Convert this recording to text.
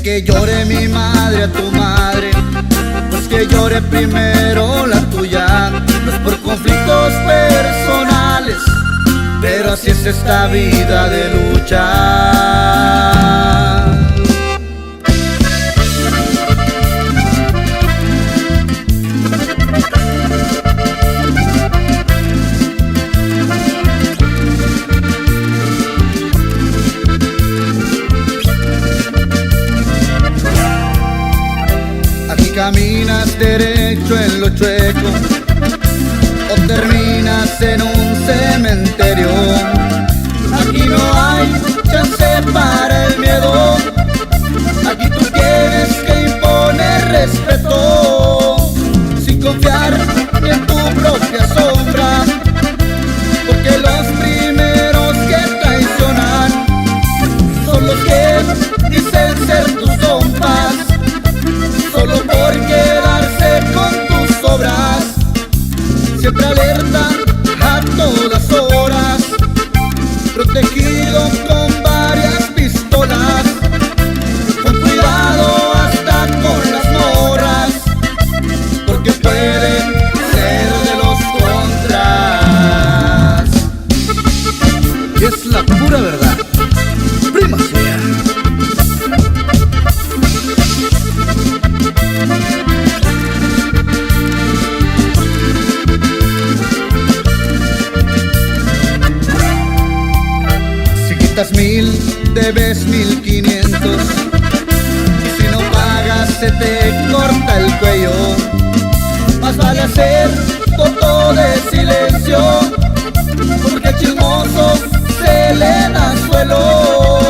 que llore mi madre a tu madre, pues que llore primero la tuya. No es por conflictos personales, pero así es esta vida de luchar. Caminas derecho en lo chueco o terminas en un cementerio. Aquí no hay chance para el miedo, aquí tú tienes que imponer respeto, sin confiar en tu propia sombra, porque los primeros que traicionan son los que dicen ser tus compas, solo por quedarse con tus obras, siempre alerta a todas horas, protegido con varias pistolas, con cuidado hasta con las morras, porque pueden ser de los contras. Y es la pura verdad, prima sea. Si quitas 1000, debes 1500, y si no pagas se te corta el cuello. Más vale hacer voto de silencio, porque al chismoso se le da suelo.